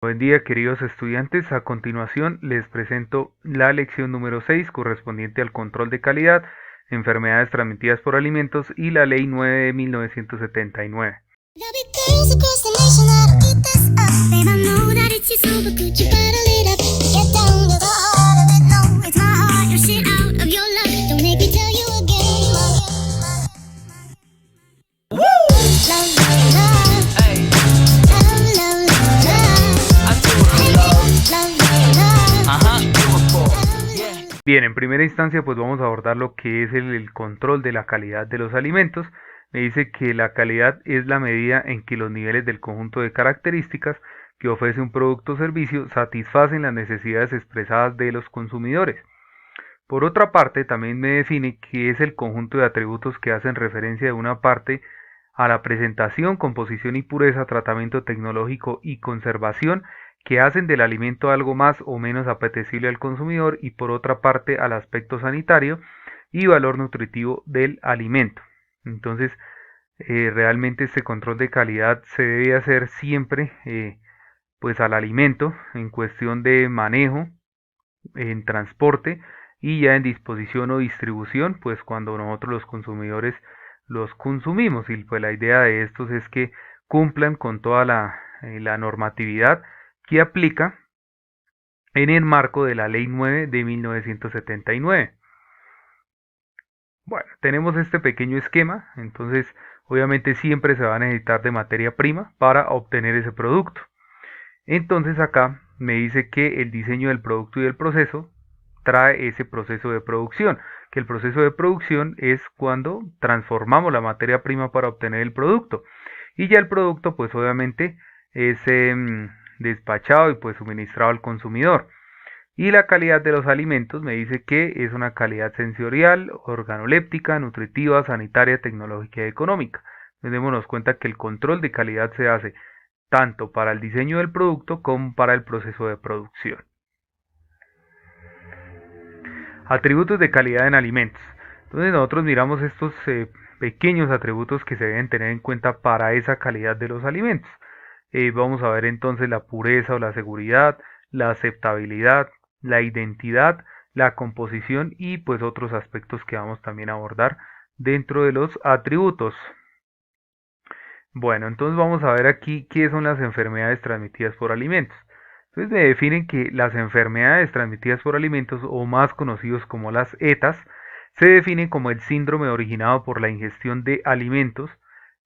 Buen día, queridos estudiantes. A continuación les presento la lección número 6 correspondiente al control de calidad, enfermedades transmitidas por alimentos y la Ley 9 de 1979. Bien, en primera instancia pues vamos a abordar lo que es el control de la calidad de los alimentos. Me dice que la calidad es la medida en que los niveles del conjunto de características que ofrece un producto o servicio satisfacen las necesidades expresadas de los consumidores. Por otra parte, también me define que es el conjunto de atributos que hacen referencia de una parte a la presentación, composición y pureza, tratamiento tecnológico y conservación que hacen del alimento algo más o menos apetecible al consumidor, y por otra parte al aspecto sanitario y valor nutritivo del alimento. Entonces, realmente este control de calidad se debe hacer siempre pues al alimento en cuestión de manejo, en transporte y ya en disposición o distribución, pues cuando nosotros los consumidores los consumimos, y pues la idea de estos es que cumplan con toda la normatividad que aplica en el marco de la Ley 9 de 1979. Bueno, tenemos este pequeño esquema, entonces obviamente siempre se va a necesitar de materia prima para obtener ese producto. Entonces acá me dice que el diseño del producto y del proceso trae ese proceso de producción, que el proceso de producción es cuando transformamos la materia prima para obtener el producto, y ya el producto pues obviamente es despachado y pues suministrado al consumidor. Y la calidad de los alimentos me dice que es una calidad sensorial, organoléptica, nutritiva, sanitaria, tecnológica y económica. Entonces démonos cuenta que el control de calidad se hace tanto para el diseño del producto como para el proceso de producción. Atributos de calidad en alimentos. Entonces nosotros miramos estos pequeños atributos que se deben tener en cuenta para esa calidad de los alimentos. Vamos a ver entonces la pureza o la seguridad, la aceptabilidad, la identidad, la composición y pues otros aspectos que vamos también a abordar dentro de los atributos. Bueno, entonces vamos a ver aquí qué son las enfermedades transmitidas por alimentos. Entonces me definen que las enfermedades transmitidas por alimentos, o más conocidos como las ETAs, se definen como el síndrome originado por la ingestión de alimentos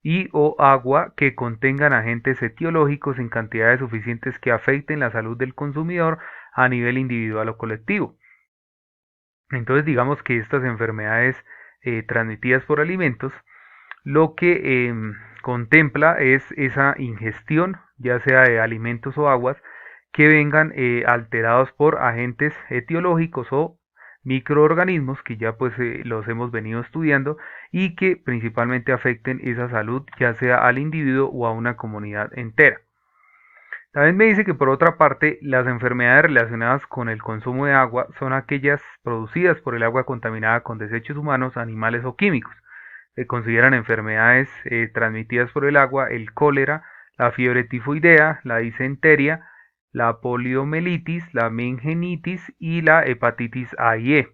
y o agua que contengan agentes etiológicos en cantidades suficientes que afecten la salud del consumidor a nivel individual o colectivo. Entonces digamos que estas enfermedades transmitidas por alimentos lo que contempla es esa ingestión, ya sea de alimentos o aguas, que vengan alterados por agentes etiológicos o microorganismos que ya pues los hemos venido estudiando, y que principalmente afecten esa salud, ya sea al individuo o a una comunidad entera. También me dice que por otra parte las enfermedades relacionadas con el consumo de agua son aquellas producidas por el agua contaminada con desechos humanos, animales o químicos. Se consideran enfermedades transmitidas por el agua el cólera, la fiebre tifoidea, la disentería, la poliomielitis, la meningenitis y la hepatitis A y E.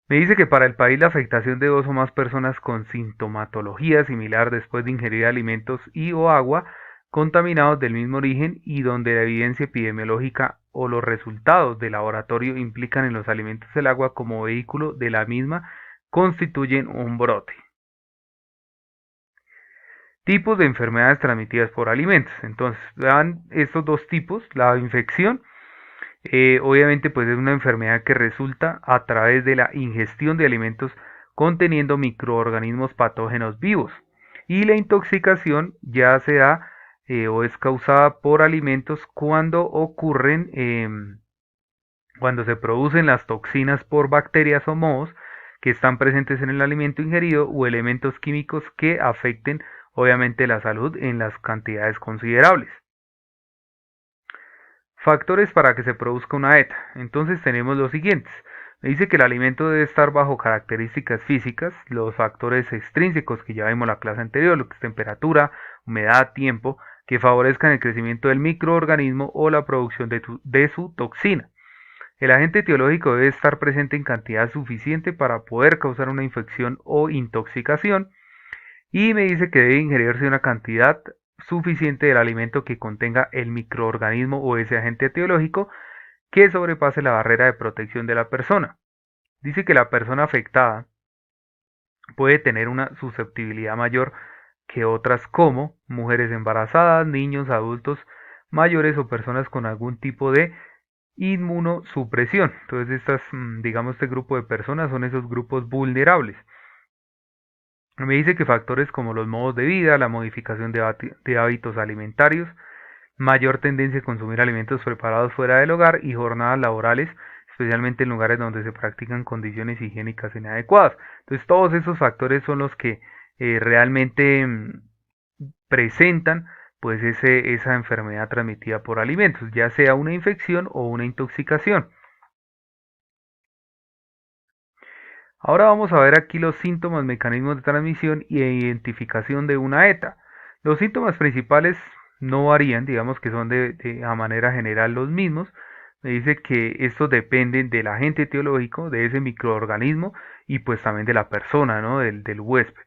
Me dice que para el país la afectación de dos o más personas con sintomatología similar después de ingerir alimentos y o agua contaminados del mismo origen, y donde la evidencia epidemiológica o los resultados de laboratorio implican en los alimentos el agua como vehículo de la misma, constituyen un brote. Tipos de enfermedades transmitidas por alimentos. Entonces, vean estos dos tipos. La infección, obviamente, pues es una enfermedad que resulta a través de la ingestión de alimentos conteniendo microorganismos patógenos vivos. Y la intoxicación ya se da o es causada por alimentos cuando ocurren, cuando se producen las toxinas por bacterias o mohos que están presentes en el alimento ingerido, o elementos químicos que afecten obviamente la salud en las cantidades considerables. Factores para que se produzca una ETA. Entonces tenemos los siguientes. Me dice que el alimento debe estar bajo características físicas, los factores extrínsecos que ya vimos en la clase anterior, lo que es temperatura, humedad, tiempo, que favorezcan el crecimiento del microorganismo o la producción de su toxina. El agente etiológico debe estar presente en cantidad suficiente para poder causar una infección o intoxicación, y me dice que debe ingerirse una cantidad suficiente del alimento que contenga el microorganismo o ese agente etiológico que sobrepase la barrera de protección de la persona. Dice que la persona afectada puede tener una susceptibilidad mayor que otras, como mujeres embarazadas, niños, adultos mayores o personas con algún tipo de inmunosupresión. Entonces digamos, este grupo de personas son esos grupos vulnerables. Me dice que factores como los modos de vida, la modificación de hábitos alimentarios, mayor tendencia a consumir alimentos preparados fuera del hogar y jornadas laborales, especialmente en lugares donde se practican condiciones higiénicas inadecuadas. Entonces todos esos factores son los que realmente presentan pues esa enfermedad transmitida por alimentos, ya sea una infección o una intoxicación. Ahora vamos a ver aquí los síntomas, mecanismos de transmisión y identificación de una ETA. Los síntomas principales no varían, digamos que son a manera general los mismos. Me dice que estos dependen del agente etiológico, de ese microorganismo y pues también de la persona, ¿no? del huésped.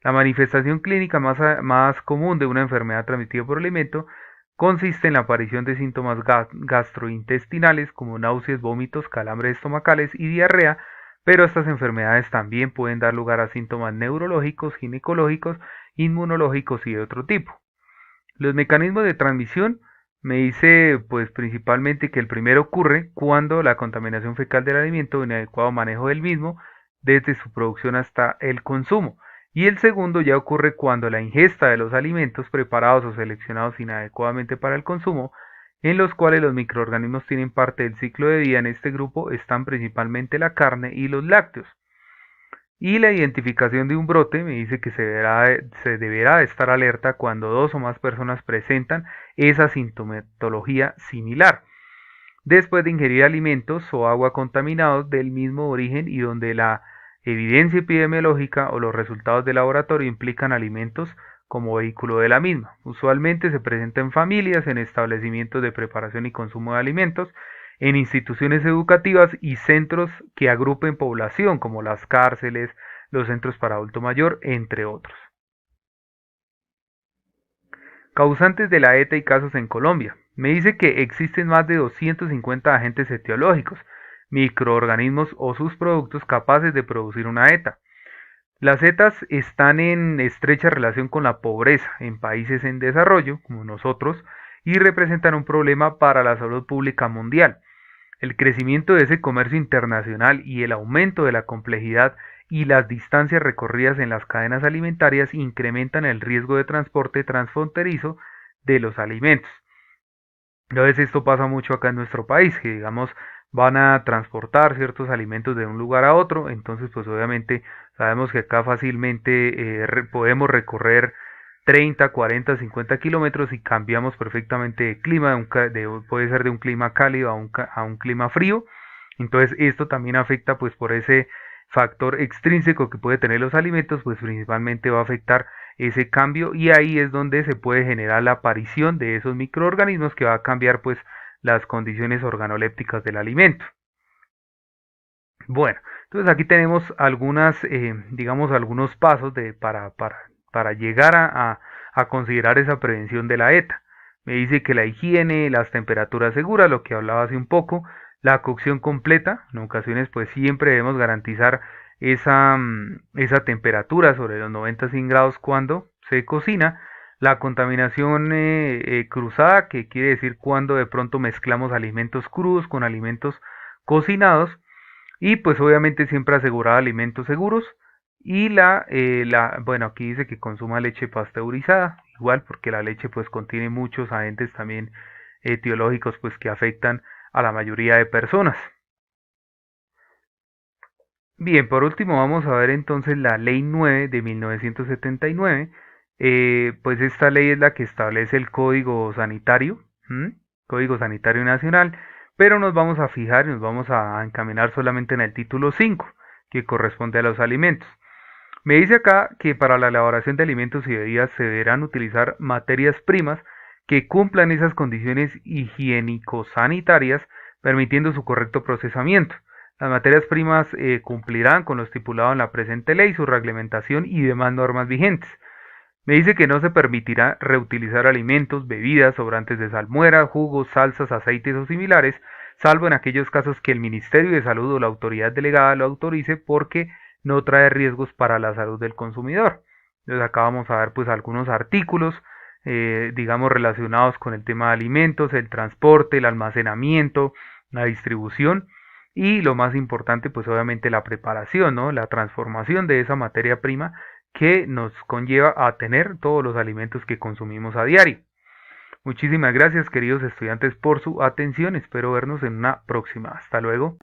La manifestación clínica más común de una enfermedad transmitida por alimento consiste en la aparición de síntomas gastrointestinales como náuseas, vómitos, calambres estomacales y diarrea, pero estas enfermedades también pueden dar lugar a síntomas neurológicos, ginecológicos, inmunológicos y de otro tipo. Los mecanismos de transmisión me dice pues principalmente que el primero ocurre cuando la contaminación fecal del alimento o inadecuado manejo del mismo desde su producción hasta el consumo. Y el segundo ya ocurre cuando la ingesta de los alimentos preparados o seleccionados inadecuadamente para el consumo, en los cuales los microorganismos tienen parte del ciclo de vida. En este grupo están principalmente la carne y los lácteos. Y la identificación de un brote me dice que se deberá estar alerta cuando dos o más personas presentan esa sintomatología similar, después de ingerir alimentos o agua contaminados del mismo origen y donde la evidencia epidemiológica o los resultados de laboratorio implican alimentos como vehículo de la misma. Usualmente se presenta en familias, en establecimientos de preparación y consumo de alimentos, en instituciones educativas y centros que agrupen población, como las cárceles, los centros para adulto mayor, entre otros. Causantes de la ETA y casos en Colombia. Me dice que existen más de 250 agentes etiológicos, microorganismos o sus productos capaces de producir una ETA. Las ETAs están en estrecha relación con la pobreza en países en desarrollo, como nosotros, y representan un problema para la salud pública mundial. El crecimiento de ese comercio internacional y el aumento de la complejidad y las distancias recorridas en las cadenas alimentarias incrementan el riesgo de transporte transfronterizo de los alimentos. Entonces esto pasa mucho acá en nuestro país, que digamos van a transportar ciertos alimentos de un lugar a otro, entonces pues obviamente sabemos que acá fácilmente podemos recorrer 30, 40, 50 kilómetros y cambiamos perfectamente de clima, puede ser de un clima cálido a un clima frío. Entonces esto también afecta pues por ese factor extrínseco que puede tener los alimentos, pues principalmente va a afectar ese cambio, y ahí es donde se puede generar la aparición de esos microorganismos que va a cambiar pues las condiciones organolépticas del alimento. Bueno, entonces aquí tenemos digamos, algunos pasos para llegar a considerar esa prevención de la ETA. Me dice que la higiene, las temperaturas seguras, lo que hablaba hace un poco, la cocción completa, en ocasiones pues siempre debemos garantizar esa temperatura sobre los 90 grados cuando se cocina. La contaminación cruzada, que quiere decir cuando de pronto mezclamos alimentos crudos con alimentos cocinados, y pues obviamente siempre asegurar alimentos seguros. Y bueno, aquí dice que consuma leche pasteurizada, igual porque la leche pues contiene muchos agentes también etiológicos pues que afectan a la mayoría de personas. Bien, por último vamos a ver entonces la Ley 9 de 1979. Pues esta ley es la que establece el Código Sanitario, ¿m? Código Sanitario Nacional, pero nos vamos a fijar y nos vamos a encaminar solamente en el título 5, que corresponde a los alimentos. Me dice acá que para la elaboración de alimentos y bebidas se deberán utilizar materias primas que cumplan esas condiciones higiénico-sanitarias, permitiendo su correcto procesamiento. Las materias primas cumplirán con lo estipulado en la presente ley, su reglamentación y demás normas vigentes. Me dice que no se permitirá reutilizar alimentos, bebidas, sobrantes de salmuera, jugos, salsas, aceites o similares, salvo en aquellos casos que el Ministerio de Salud o la autoridad delegada lo autorice porque no trae riesgos para la salud del consumidor. Entonces acá vamos a ver pues algunos artículos, digamos relacionados con el tema de alimentos, el transporte, el almacenamiento, la distribución y lo más importante pues obviamente la preparación, ¿no? La transformación de esa materia prima que nos conlleva a tener todos los alimentos que consumimos a diario. Muchísimas gracias queridos estudiantes por su atención, espero vernos en una próxima. Hasta luego.